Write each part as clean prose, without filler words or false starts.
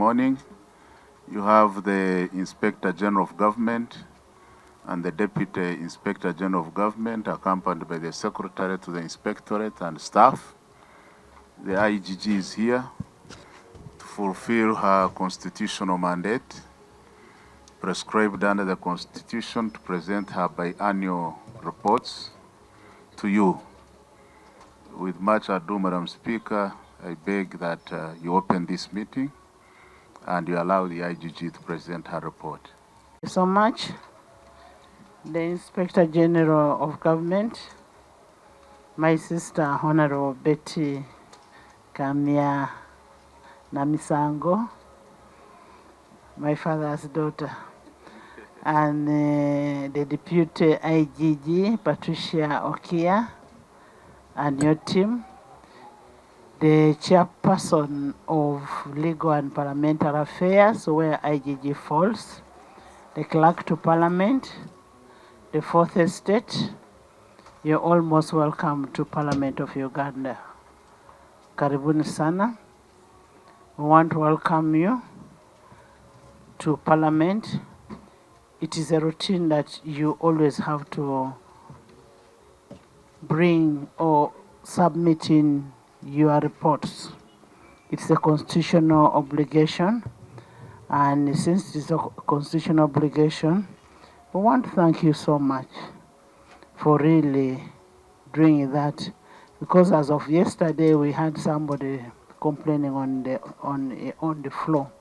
morning. You have the Inspector General of Government and the Deputy Inspector General of Government, accompanied by the Secretary to the Inspectorate and staff. The IGG is here to fulfill her constitutional mandate, prescribed under the Constitution, to present her biannual reports to you. With much ado, Madam Speaker, I beg that you open this meeting and you allow the IGG to present her report. Thank you so much. The Inspector General of Government, my sister Honorable Betty Kamya Namisango, my father's daughter, and the Deputy IGG Patricia Okia, and your team, the Chairperson of Legal and Parliamentary Affairs, where IGG falls, the Clerk to Parliament, the Fourth Estate. You're all most welcome to Parliament of Uganda. Karibuni sana. We want to welcome you to Parliament. It is a routine that you always have to bring or submit in your reports. It's a constitutional obligation, and since it's a constitutional obligation, we want to thank you so much for really doing that, because as of yesterday we had somebody complaining on the floor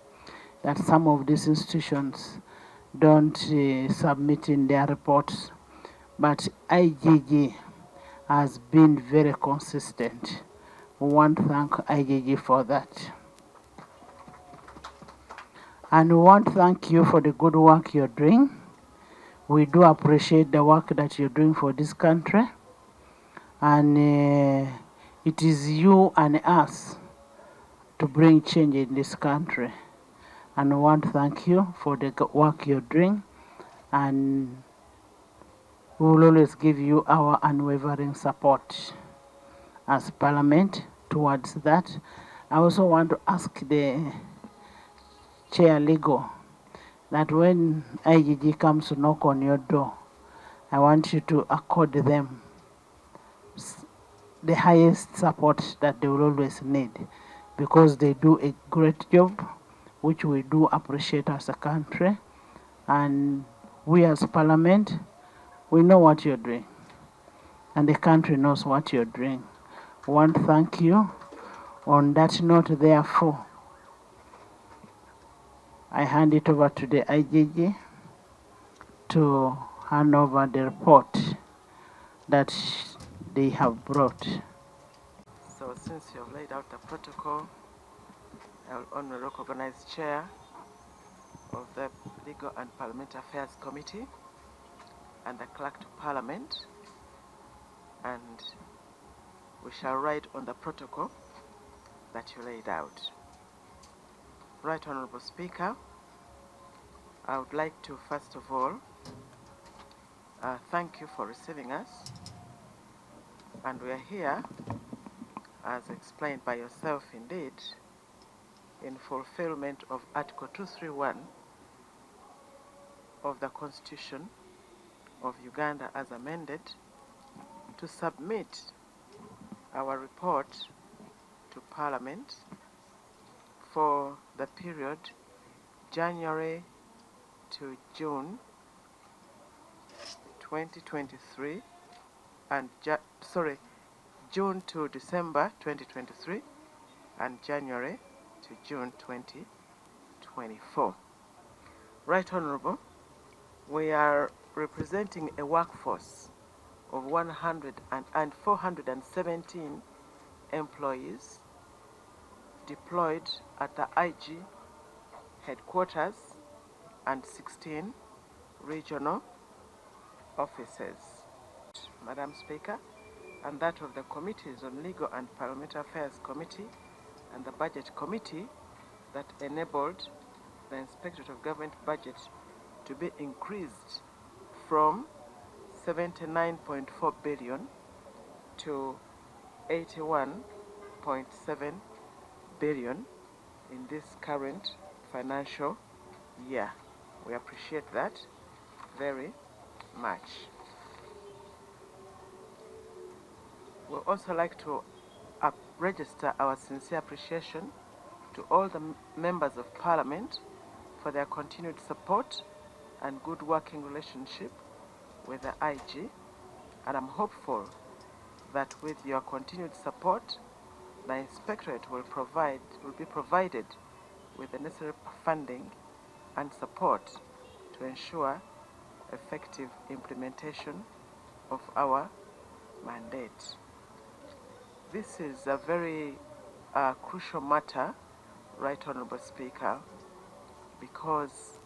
that some of these institutions don't submit in their reports, but IGG has been very consistent. We want to thank IGG for that. And we want to thank you for the good work you're doing. We do appreciate the work that you're doing for this country. And it is you and us to bring change in this country. And we want to thank you for the work you're doing. And we will always give you our unwavering support as Parliament towards that. I also want to ask the Chair Legal that when IGG comes to knock on your door, I want you to accord them the highest support that they will always need, because they do a great job, which we do appreciate as a country. And we as Parliament, we know what you're doing, and the country knows what you're doing. We want to thank you. On that note, therefore, I hand it over to the IGG to hand over the report that they have brought. So since you have laid out the protocol, I will only recognize Chair of the Legal and Parliamentary Affairs Committee and the Clerk to Parliament, and we shall write on the protocol that you laid out. Right Honorable Speaker, I would like to first of all thank you for receiving us, and we are here, as explained by yourself indeed, in fulfillment of Article 231 of the Constitution of Uganda as amended, to submit our report to Parliament for the period January to June 2023 and June to December 2023 and January to June 2024. Right Honorable, we are representing a workforce of 417 employees deployed at the IG headquarters and 16 regional offices. Madam Speaker, and that of the committees on Legal and Parliamentary Affairs Committee and the Budget Committee that enabled the Inspectorate of Government budget to be increased from 79.4 billion to 81.7 billion in this current financial year. We appreciate that very much. We'd also like to register our sincere appreciation to all the members of Parliament for their continued support and good working relationship with the IG, and I'm hopeful that with your continued support, the Inspectorate will be provided with the necessary funding and support to ensure effective implementation of our mandate. This is a very crucial matter, Right Honourable Speaker, because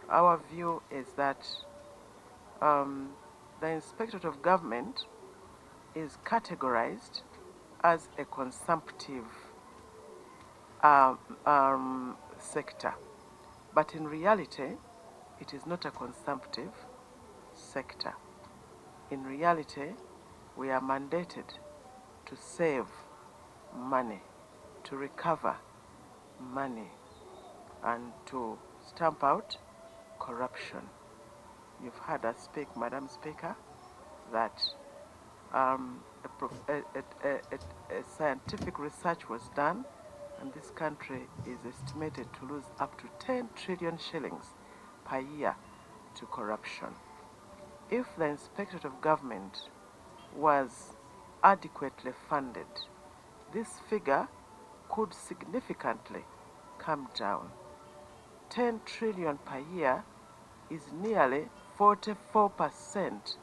our view is that the Inspectorate of Government is categorized as a consumptive sector, but in reality, it is not a consumptive sector. In reality, we are mandated to save money, to recover money, and to stamp out corruption. You've heard us speak, Madam Speaker, that a scientific research was done, and this country is estimated to lose up to 10 trillion shillings per year to corruption. If the Inspectorate of Government was adequately funded, this figure could significantly come down. 10 trillion per year is nearly 44%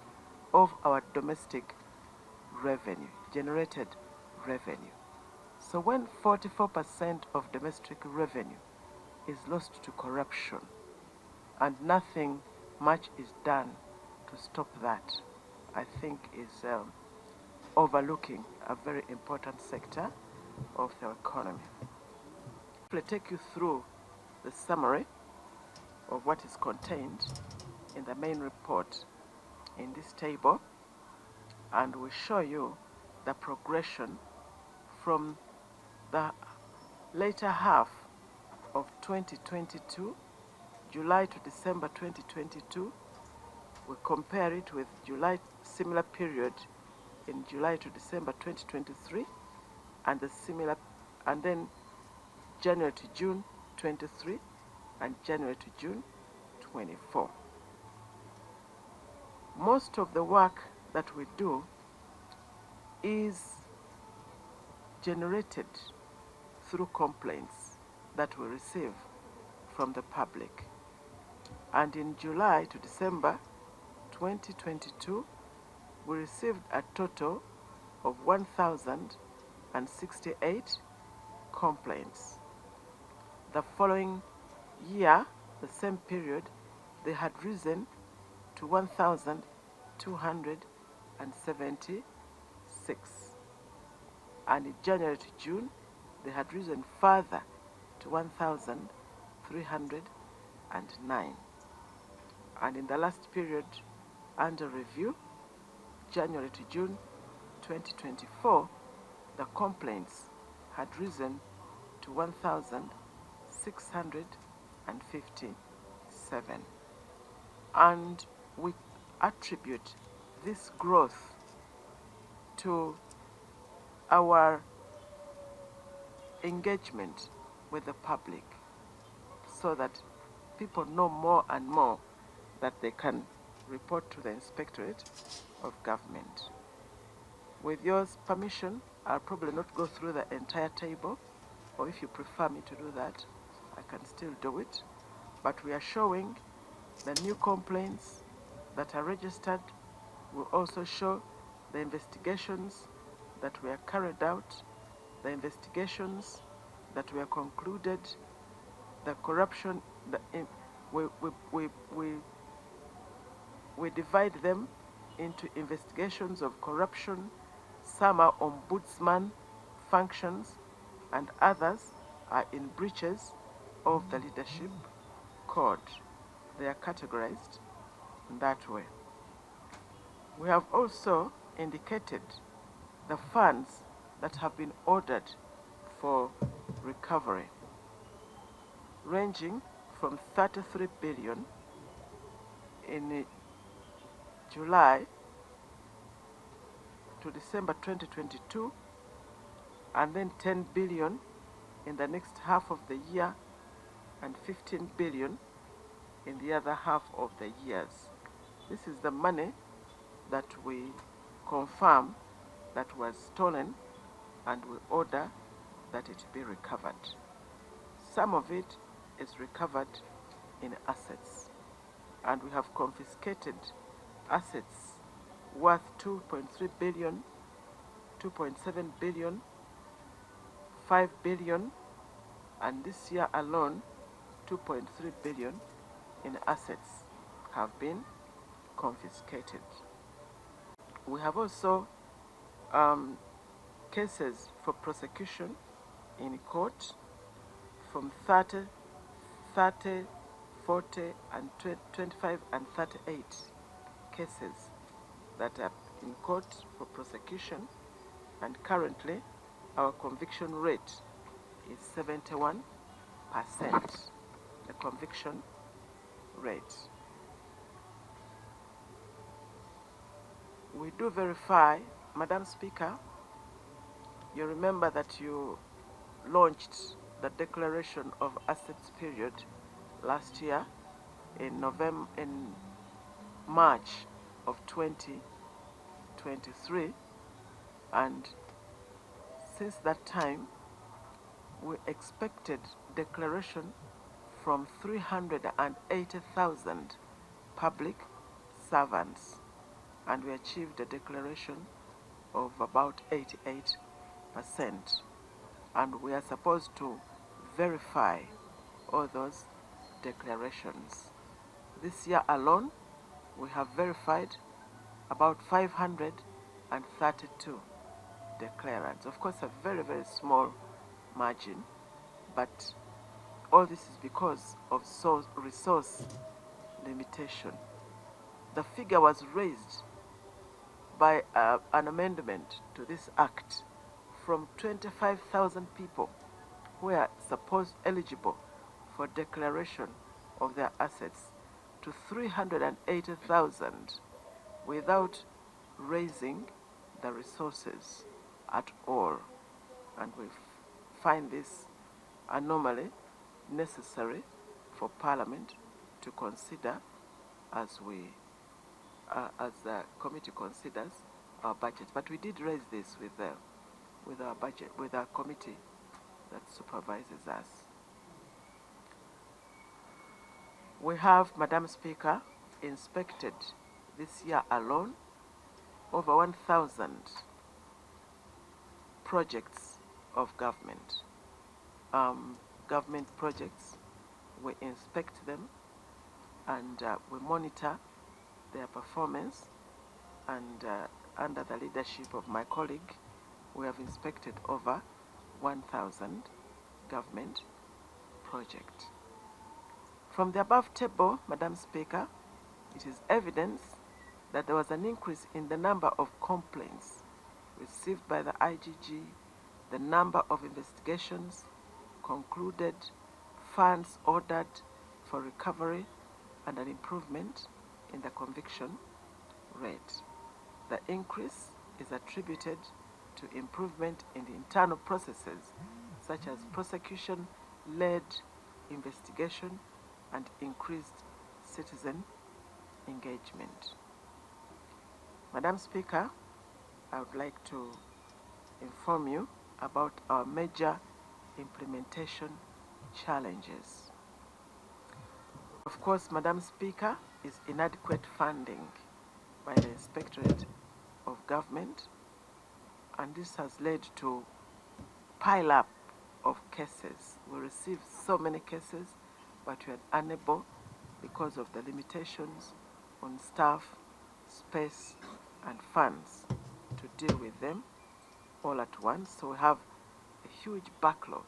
of our domestic revenue, generated revenue. So when 44% of domestic revenue is lost to corruption and nothing much is done to stop that, I think is overlooking a very important sector of the economy. I'll take you through the summary of what is contained in the main report in this table, and we show you the progression from the later half of 2022, July to December 2022. We compare it with July similar period in July to December 2023, and then January to June 23 and January to June 24. Most of the work that we do is generated through complaints that we receive from the public. And in July to December 2022, we received a total of 1,068 complaints. The following year, the same period, they had risen to 1,276. And in January to June, they had risen further to 1,309. And in the last period under review, January to June 2024, the complaints had risen to 1,657. And we attribute this growth to our engagement with the public, so that people know more and more that they can report to the Inspectorate of Government. With your permission, I'll probably not go through the entire table, or if you prefer me to do that, I can still do it. But we are showing the new complaints that are registered. We'll also show the investigations that were carried out, the investigations that were concluded, the corruption. We divide them into investigations of corruption. Some are ombudsman functions, and others are in breaches of the leadership code. They are categorized in that way. We have also indicated the funds that have been ordered for recovery. ranging from 33 billion in July to December 2022, and then 10 billion in the next half of the year, and 15 billion in the other half of the years. This is the money that we confirm that was stolen, and we order that it be recovered. Some of it is recovered in assets, and we have confiscated assets worth 2.3 billion, 2.7 billion, 5 billion, and this year alone 2.3 billion in assets have been confiscated. We have also cases for prosecution in court from 30, 40, and 25 and 38 cases that are in court for prosecution, and currently our conviction rate is 71%, the conviction rate. We do verify, Madam Speaker, you remember that you launched the declaration of assets period last year in March of 2023, and since that time we expected declaration from 380,000 public servants, and we achieved a declaration of about 88%, and we are supposed to verify all those declarations. This year alone, we have verified about 532 declarants. Of course, a very, very small margin, but all this is because of resource limitation. The figure was raised by an amendment to this act from 25,000 people who are supposed eligible for declaration of their assets to 380,000 without raising the resources at all. And we find this anomaly necessary for Parliament to consider as the committee considers our budget. But we did raise this with our budget, with our committee that supervises us. We have, Madam Speaker, inspected this year alone over 1,000 projects of government. Government projects, we inspect them, and we monitor their performance, and under the leadership of my colleague, we have inspected over 1,000 government projects. From the above table, Madam Speaker, it is evidence that there was an increase in the number of complaints received by the IGG, the number of investigations concluded, funds ordered for recovery, and an improvement in the conviction rate. The increase is attributed to improvement in the internal processes, such as prosecution-led investigation and increased citizen engagement. Madam Speaker, I would like to inform you about our major implementation challenges. Of course, Madam Speaker, is inadequate funding by the Inspectorate of Government, and this has led to pile up of cases. We received so many cases, but we are unable, because of the limitations on staff, space, and funds, to deal with them all at once. So we have a huge backlog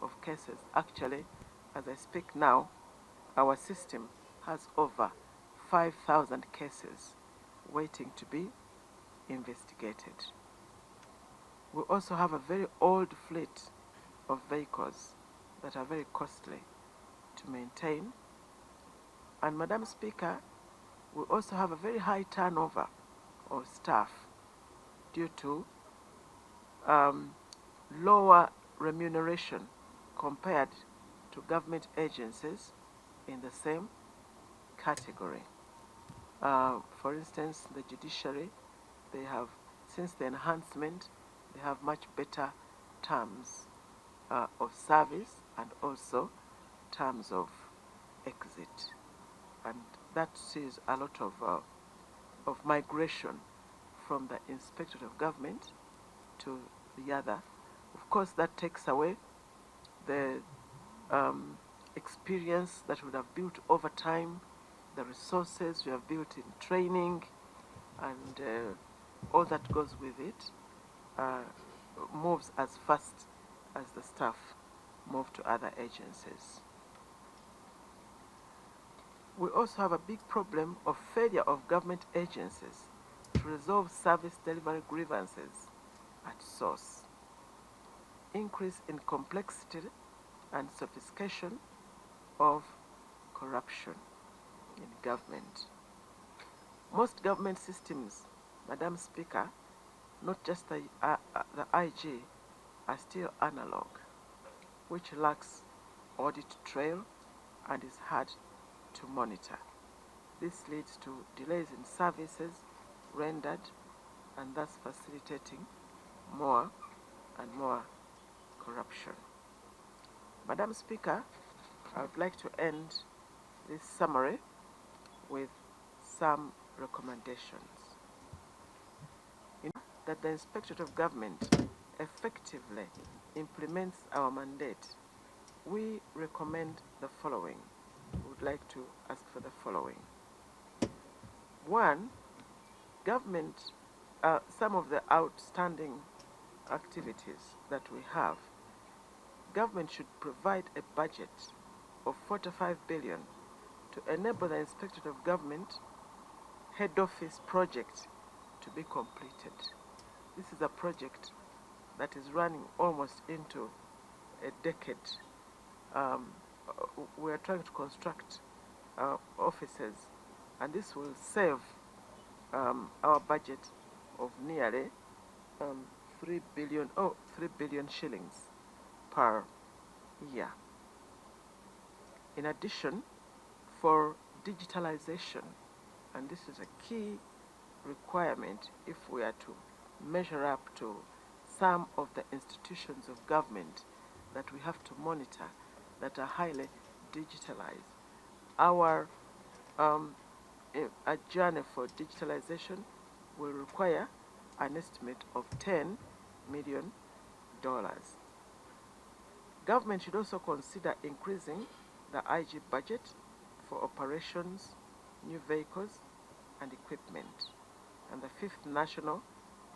of cases. Actually, as I speak now, our system has over 5,000 cases waiting to be investigated. We also have a very old fleet of vehicles that are very costly, to maintain. And Madam Speaker, we also have a very high turnover of staff due to lower remuneration compared to government agencies in the same category. For instance, the judiciary, they have, since the enhancement, they have much better terms of service and also terms of exit. And that sees a lot of migration from the Inspectorate of Government to the other. Of course, that takes away the experience that we would have built over time, the resources we have built in training, and all that goes with it moves as fast as the staff move to other agencies. We also have a big problem of failure of government agencies to resolve service delivery grievances at source. Increase in complexity and sophistication of corruption in government. Most government systems, Madam Speaker, not just the IG, are still analog, which lacks audit trail and is hard to monitor. This leads to delays in services rendered and thus facilitating more and more corruption. Madam Speaker, I would like to end this summary with some recommendations. That the Inspectorate of Government effectively implements our mandate, we recommend the following. We would like to ask for the following. One, government, some of the outstanding activities that we have, government should provide a budget of 45 billion to enable the Inspectorate of Government head office project to be completed. This is a project that is running almost into a decade. We are trying to construct offices, and this will save our budget of nearly 3 billion shillings per year. In addition, for digitalization, and this is a key requirement if we are to measure up to some of the institutions of government that we have to monitor that are highly digitalized. Our a journey for digitalization will require an estimate of $10 million. Government should also consider increasing the IG budget for operations, new vehicles, and equipment, and the 5th National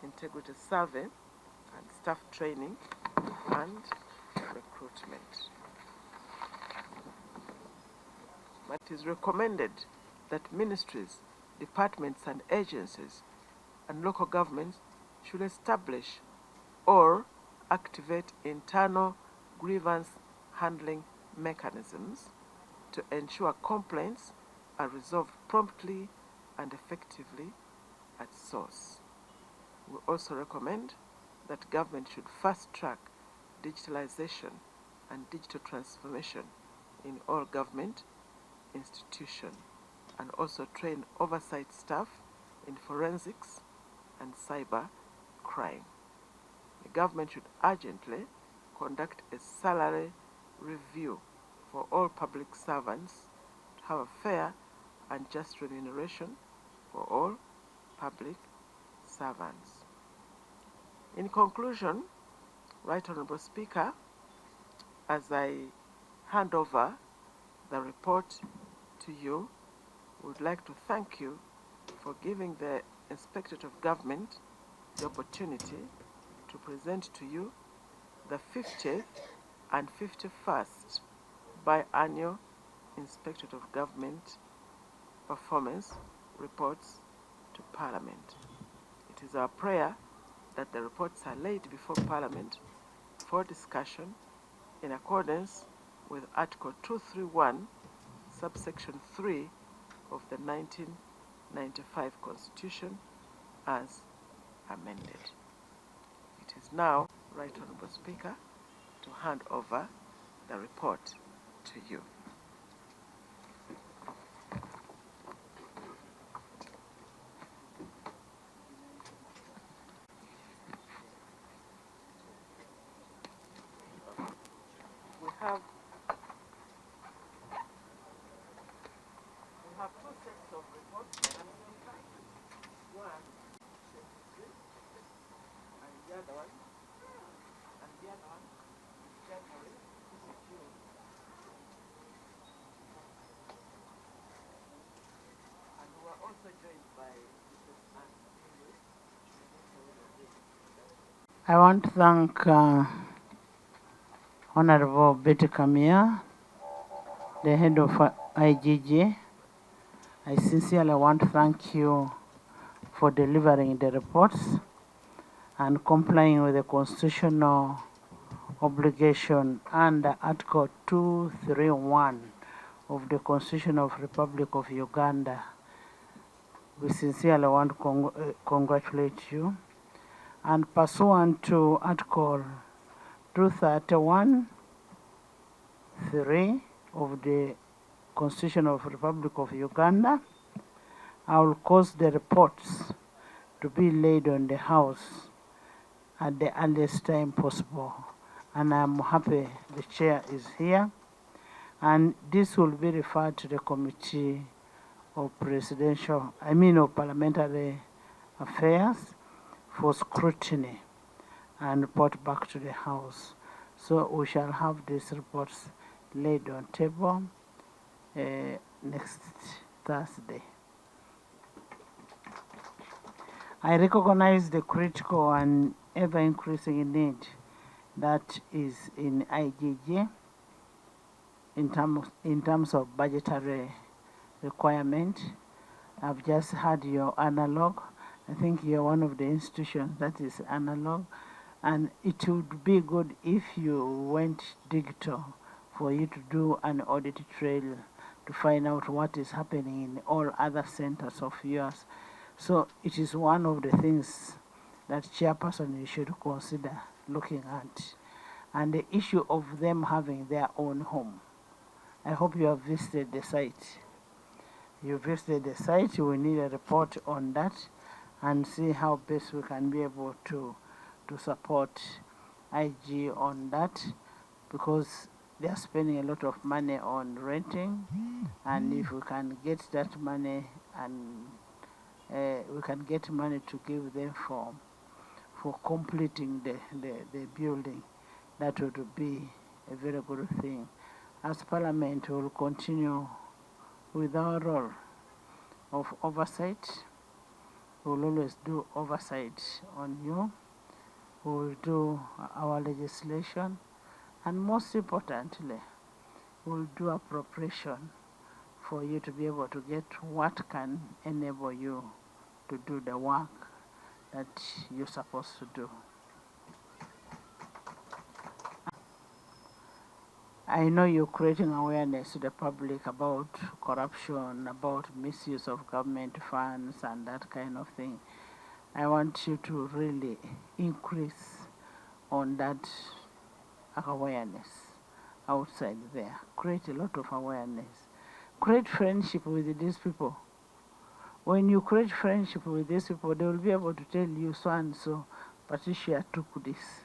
Integrity Survey and staff training and recruitment. It is recommended that ministries, departments, and agencies and local governments should establish or activate internal grievance handling mechanisms to ensure complaints are resolved promptly and effectively at source. We also recommend that government should fast-track digitalization and digital transformation in all government institutions, and also train oversight staff in forensics and cyber crime. The government should urgently conduct a salary review for all public servants to have a fair and just remuneration for all public servants. In conclusion, Right Honorable Speaker, as I hand over the report to you, would like to thank you for giving the Inspectorate of Government the opportunity to present to you the 50th and 51st biannual Inspectorate of Government performance reports to Parliament. It is our prayer that the reports are laid before Parliament for discussion in accordance with Article 231, subsection 3 of the 1995 Constitution as amended. It is now, Right Honourable Speaker, to hand over the report to you. We have two sets of reports at the same time. One, 23, and the other one, January, this is June. And we are also joined by Mrs. Anne. I want to thank Honorable Betty Kamya, the head of IGG. I sincerely want to thank you for delivering the reports and complying with the constitutional obligation under Article 231 of the Constitution of Republic of Uganda. We sincerely want to congratulate you. And pursuant to Article 231(3) of the Constitution of Republic of Uganda, I will cause the reports to be laid on the House at the earliest time possible. And I'm happy the chair is here. And this will be referred to the Committee of Parliamentary Affairs for scrutiny and report back to the House. So we shall have these reports laid on table next Thursday. I recognize the critical and ever-increasing need that is in IGG in terms of budgetary requirement. I've just had your analog. I think you're one of the institutions that is analog, and it would be good if you went digital for you to do an audit trail to find out what is happening in all other centers of yours. So it is one of the things that chairperson you should consider looking at, and the issue of them having their own home. I hope you have visited the site. You visited the site, we need a report on that and see how best we can be able to support IG on that, because they are spending a lot of money on renting, and if we can get that money and we can get money to give them for completing the building, that would be a very good thing. As Parliament, we will continue with our role of oversight. We will always do oversight on you. We will do our legislation, and most importantly, we will do appropriation for you to be able to get what can enable you to do the work that you're supposed to do. I know you're creating awareness to the public about corruption, about misuse of government funds and that kind of thing. I want you to really increase on that awareness outside there. Create a lot of awareness. Create friendship with these people. When you create friendship with these people, they will be able to tell you so and so, Patricia took this.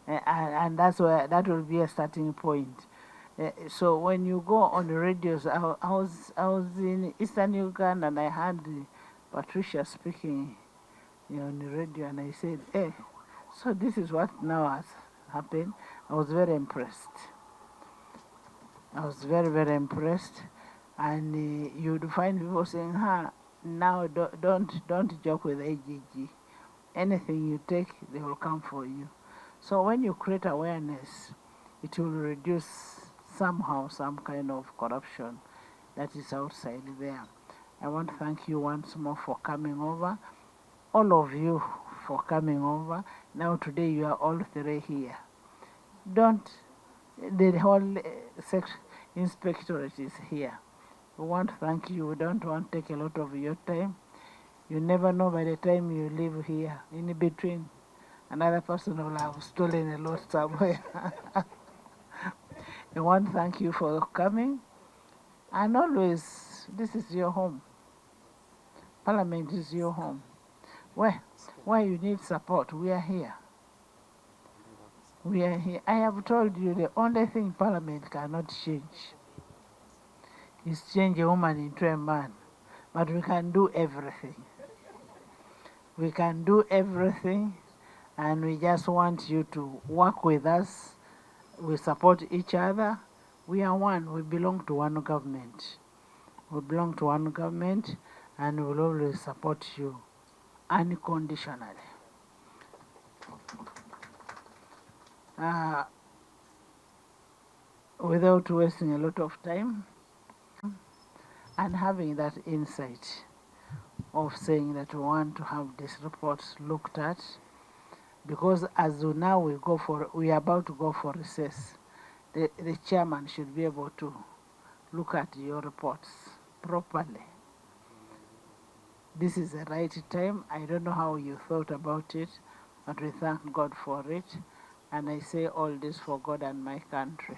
and that will be a starting point. So when you go on the radios, I was in Eastern Uganda and I heard Patricia speaking on the radio, and I said, hey, so this is what now has happened. I was very impressed. I was very, very impressed. And you'd find people saying, now don't joke with IGG. Anything you take, they will come for you. So when you create awareness, it will reduce somehow some kind of corruption that is outside there. I want to thank you once more for coming over, all of you for coming over. Now today you are all three here. Don't The whole inspectorate is here. We want to thank you. We don't want to take a lot of your time. You never know by the time you leave here, in between, another person will have stolen a lot somewhere. I want to thank you for coming. And always, this is your home. Parliament is your home. Where you need support, we are here. We are here. I have told you the only thing Parliament cannot change is change a woman into a man. But we can do everything. We can do everything, and we just want you to work with us. We support each other. We are one. We belong to one government. We belong to one government, and we will always support you unconditionally. Without wasting a lot of time, and having that insight of saying that we want to have this report looked at, because as now we are about to go for recess, the chairman should be able to look at your reports properly. This is the right time. I don't know how you thought about it, but we thank God for it. And I say all this for God and my country.